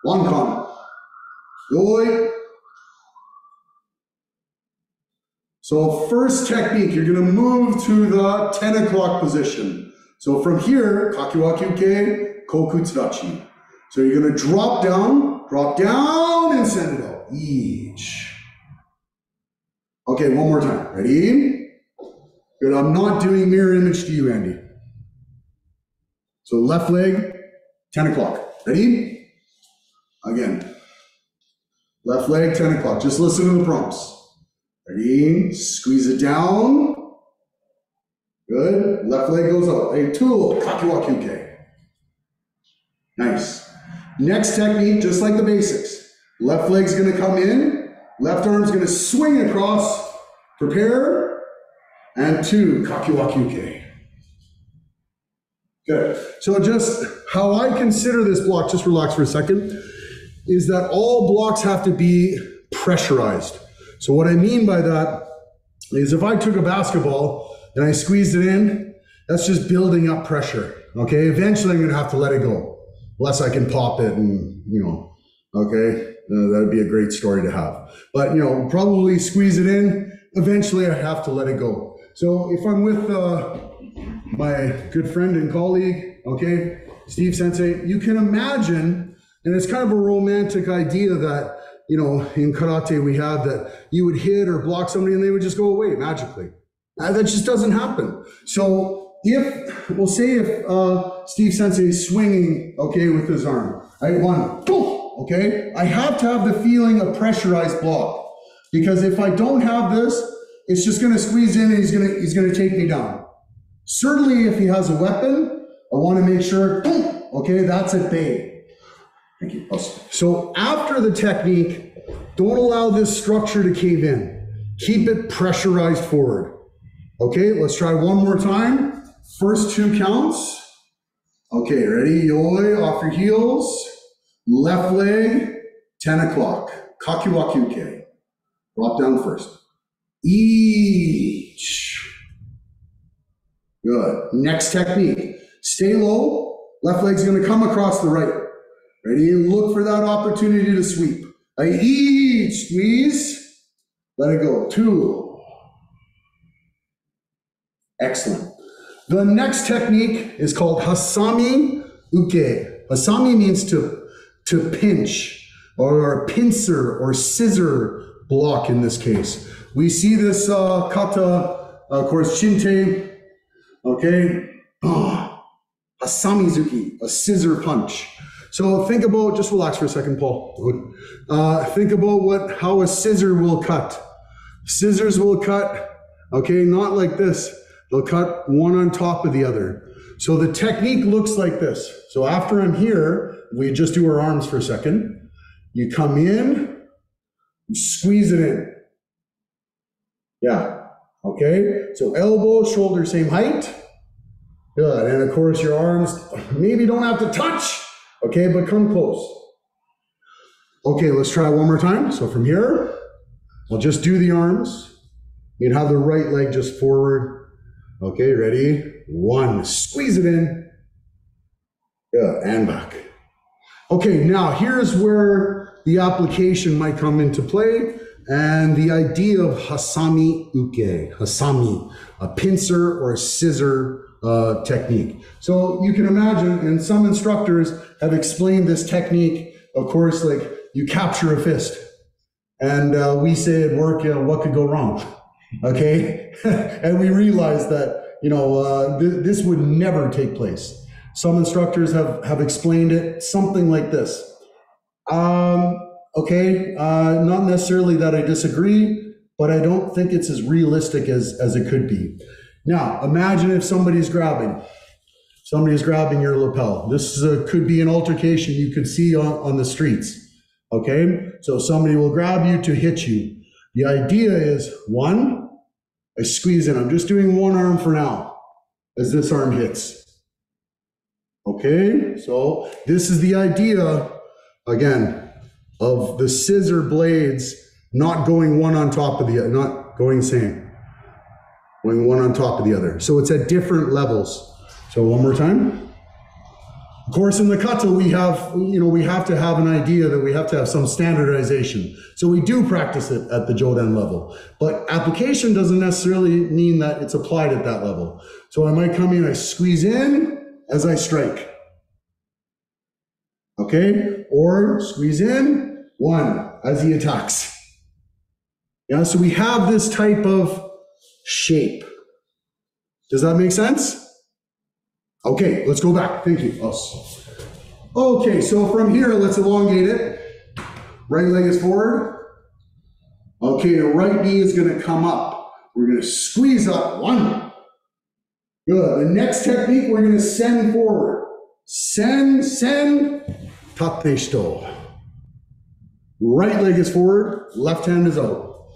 Wankan. Yoi. So first technique, you're going to move to the 10 o'clock position. So from here, kakiwakyuke, kokutsudachi. So you're going to drop down, and send it out. Each. Okay, one more time. Ready? Good. I'm not doing mirror image to you, Andy. So left leg, 10 o'clock. Ready? Again. Left leg, 10 o'clock. Just listen to the prompts. Ready? Squeeze it down. Good. Left leg goes up. A tool, kakiwakyuke. Nice. Next technique, just like the basics. Left leg's gonna come in. Left arm's gonna swing across. Prepare. And 2, kakiwakyuke. Good. So just how I consider this block, just relax for a second, is that all blocks have to be pressurized. So what I mean by that is if I took a basketball and I squeezed it in, that's just building up pressure, okay? Eventually I'm gonna have to let it go, unless I can pop it and, okay? That'd be a great story to have. But, probably squeeze it in, eventually I have to let it go. So if I'm with my good friend and colleague, okay, Steve Sensei, you can imagine, and it's kind of a romantic idea that, in karate we have that you would hit or block somebody and they would just go away magically. That just doesn't happen. So we'll say if Steve Sensei is swinging, okay, with his arm, right, 1, boom, okay, I have to have the feeling of pressurized block, because if I don't have this, it's just going to squeeze in and he's going to take me down. Certainly if he has a weapon, I want to make sure, boom, okay, that's at bay. Thank you. So after the technique, don't allow this structure to cave in. Keep it pressurized forward. Okay, let's try one more time. First 2 counts. Okay, ready? Yoi, off your heels. Left leg, 10 o'clock. Kakiwakyuke. Drop down first. Each. Good. Next technique. Stay low. Left leg's going to come across the right. Ready? And look for that opportunity to sweep. Each. Squeeze. Let it go. 2. Excellent. The next technique is called Hasami Uke. Hasami means to pinch, or a pincer or scissor block in this case. We see this kata, of course, shinte, okay? Hasamizuki, a scissor punch. So think about, just relax for a second, Paul. Think about how a scissor will cut. Scissors will cut, okay, not like this. They'll cut one on top of the other. So the technique looks like this. So after I'm here, we just do our arms for a second. You come in, you squeeze it in. Yeah, okay? So elbow, shoulder, same height. Good, and of course your arms maybe don't have to touch, okay, but come close. Okay, let's try one more time. So from here, we'll just do the arms. You'd have the right leg just forward. Okay, ready? 1, squeeze it in. Yeah, and back. Okay, now here's where the application might come into play, and the idea of Hasami Uke. Hasami, a pincer or a scissor technique. So you can imagine, and some instructors have explained this technique, of course, like you capture a fist. And we say at work, what could go wrong? Okay? And we realize that, this would never take place. Some instructors have explained it something like this. Okay, not necessarily that I disagree, but I don't think it's as realistic as it could be. Now, imagine if somebody's grabbing your lapel. This could be an altercation you could see on the streets. Okay, so somebody will grab you to hit you. The idea is, 1, I squeeze in. I'm just doing one arm for now as this arm hits. Okay, so this is the idea, again, of the scissor blades not going one on top of the other, not going same, going one on top of the other. So it's at different levels. So one more time. Of course, in the kata, we have to have an idea that we have to have some standardization. So we do practice it at the Jodan level. But application doesn't necessarily mean that it's applied at that level. So I might come in, I squeeze in as I strike. Okay? Or squeeze in, 1, as he attacks. Yeah, so we have this type of shape. Does that make sense? Okay, let's go back. Thank you. Okay, so from here, let's elongate it. Right leg is forward. Okay, the right knee is going to come up. We're going to squeeze up. 1. Good. The next technique, we're going to send forward. Send, tate shito. Right leg is forward, left hand is out.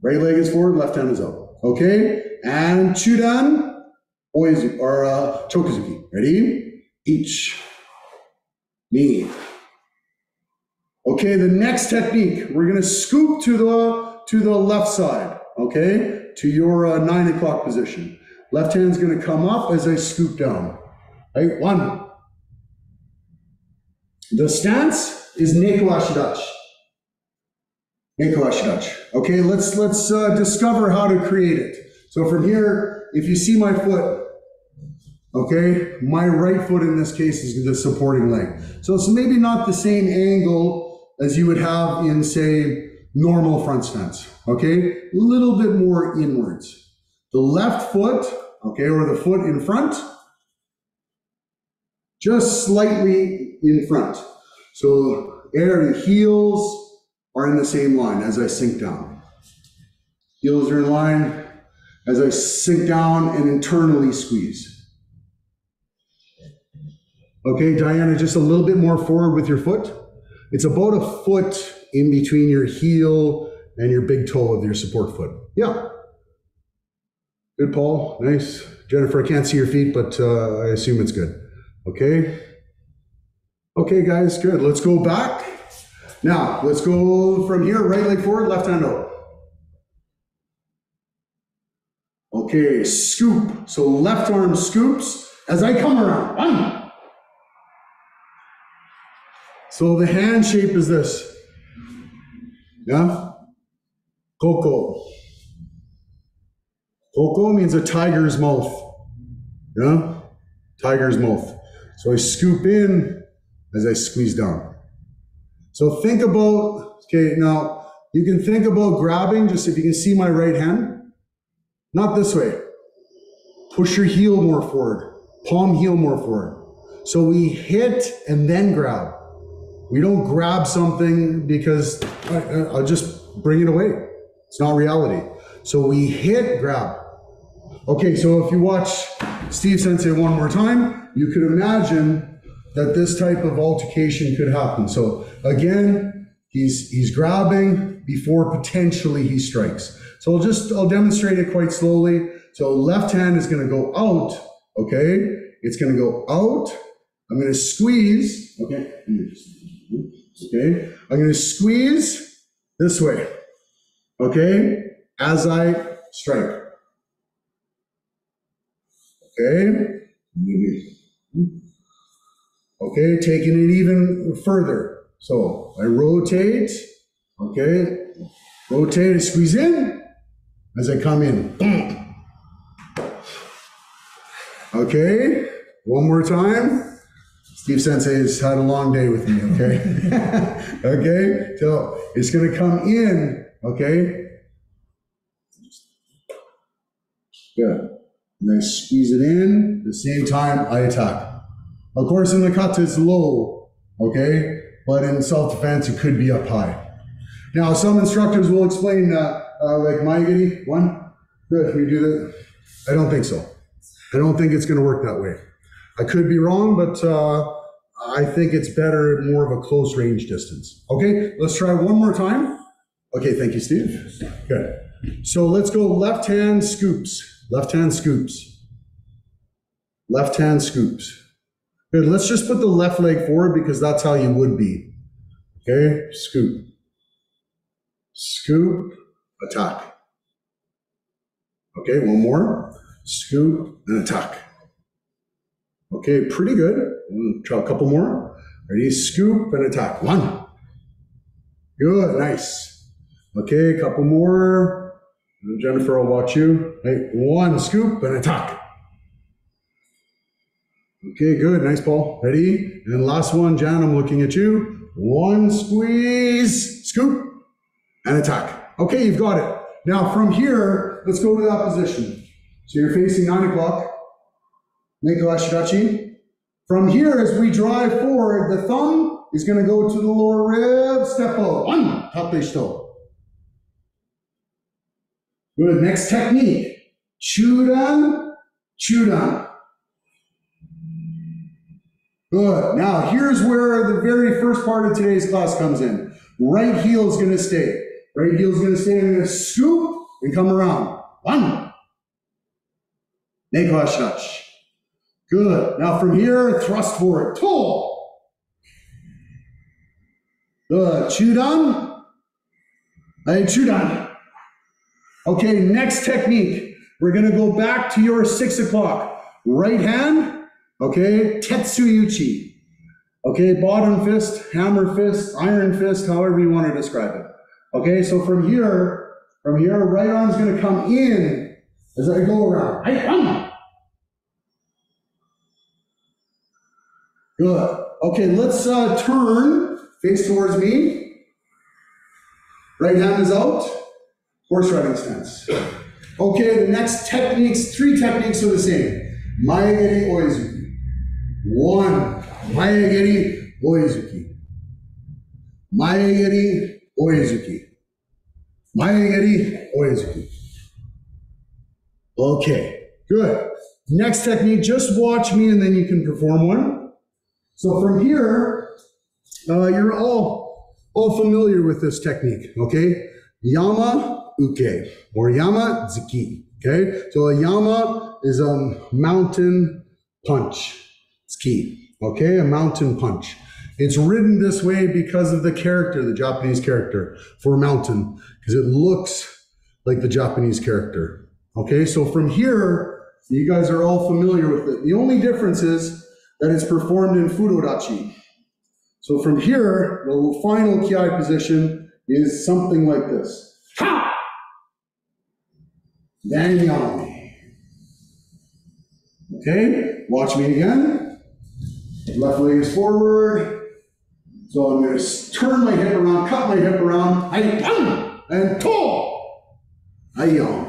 Right leg is forward, left hand is out. Okay? And Chudan, Oizu, or Chokuzuki. Ready? Each. Knee. Okay, the next technique, we're going to scoop to the left side, okay? To your 9 o'clock position. Left hand's going to come up as I scoop down. Right? 1. The stance is Neko Ashidachi. Neko Ashidachi. Okay, let's discover how to create it. So from here, if you see my foot, okay, my right foot in this case is the supporting leg. So it's maybe not the same angle as you would have in, say, normal front stance, okay? A little bit more inwards. The left foot, okay, or the foot in front, just slightly in front. So the heels are in the same line as I sink down. Heels are in line as I sink down and internally squeeze. Okay, Diana, just a little bit more forward with your foot. It's about a foot in between your heel and your big toe of your support foot. Yeah. Good, Paul. Nice. Jennifer, I can't see your feet, but I assume it's good. Okay. Okay, guys, good. Let's go back. Now, let's go from here, right leg forward, left hand out. Okay, scoop. So left arm scoops as I come around. 1. So the hand shape is this. Yeah? Koko. Koko means a tiger's mouth. Yeah? Tiger's mouth. So I scoop in as I squeeze down. So think about, okay, now you can think about grabbing, just if you can see my right hand. Not this way. Push your heel more forward. Palm heel more forward. So we hit and then grab. We don't grab something because I'll just bring it away. It's not reality. So we hit, grab. Okay, so if you watch Steve Sensei one more time, you could imagine that this type of altercation could happen. So again, he's grabbing before potentially he strikes. So I'll demonstrate it quite slowly. So left hand is going to go out, okay? It's going to go out. I'm going to squeeze, okay? Okay, I'm going to squeeze this way, okay? As I strike. Okay? Okay, taking it even further. So I rotate, okay? Rotate and squeeze in as I come in. Okay, one more time. Steve Sensei has had a long day with me, okay? Okay, so it's gonna come in, okay? Good. And I squeeze it in, at the same time I attack. Of course, in the kata it's low, okay? But in self-defense, it could be up high. Now, some instructors will explain, like Maigiri, 1, good, we do that. I don't think so. I don't think it's gonna work that way. I could be wrong, but I think it's better at more of a close range distance. Okay, let's try one more time. Okay, thank you, Steve. Good. So let's go left hand scoops. Left hand scoops. Left hand scoops. Good, let's just put the left leg forward because that's how you would be. Okay, scoop. Scoop, attack. Okay, one more. Scoop and attack. Okay, pretty good. Try a couple more. Ready, scoop and attack. 1. Good, nice. Okay, a couple more. Jennifer, I'll watch you. Hey, 1, scoop and attack. Okay, good, nice, Paul. Ready? And last one, Jan, I'm looking at you. 1, squeeze, scoop, and attack. Okay, you've got it. Now from here, let's go to that position. So you're facing 9 o'clock. Neko Ashidachi. From here, as we drive forward, the thumb is going to go to the lower rib, step out. 1, tape shito. Good, next technique. Chudan, chudan. Good, now here's where the very first part of today's class comes in. Right heel is going to stay. Right heel is going to stay. I'm going to scoop and come around. 1. Neko Ashidachi. Good. Now from here, thrust forward. To. Good. Chudan. Hey, chudan. Okay, next technique. We're going to go back to your 6 o'clock. Right hand. Okay, tetsuyuchi. Okay, bottom fist, hammer fist, iron fist, however you want to describe it. Okay, so from here, right arm's going to come in as I go around. Good. Okay, let's turn, face towards me. Right hand is out. Horse riding stance. Okay, the next techniques, 3 techniques are the same. Maegeri oizuki. 1. Maegeri oizuki. Maegeri oizuki. Maegeri oizuki. Okay, good. Next technique, just watch me and then you can perform one. So from here, you're all familiar with this technique, okay? Yama uke, or yama zuki, okay? So a yama is a mountain punch. It's key, okay? A mountain punch. It's written this way because of the character, the Japanese character for mountain, because it looks like the Japanese character. Okay, so from here, you guys are all familiar with it. The only difference is that it's performed in fudodachi. So from here, the final kiai position is something like this. Ha! Then yami. Okay, watch me again. Left leg is forward. So I'm going to turn my hip around, cut my hip around, and to, ayam.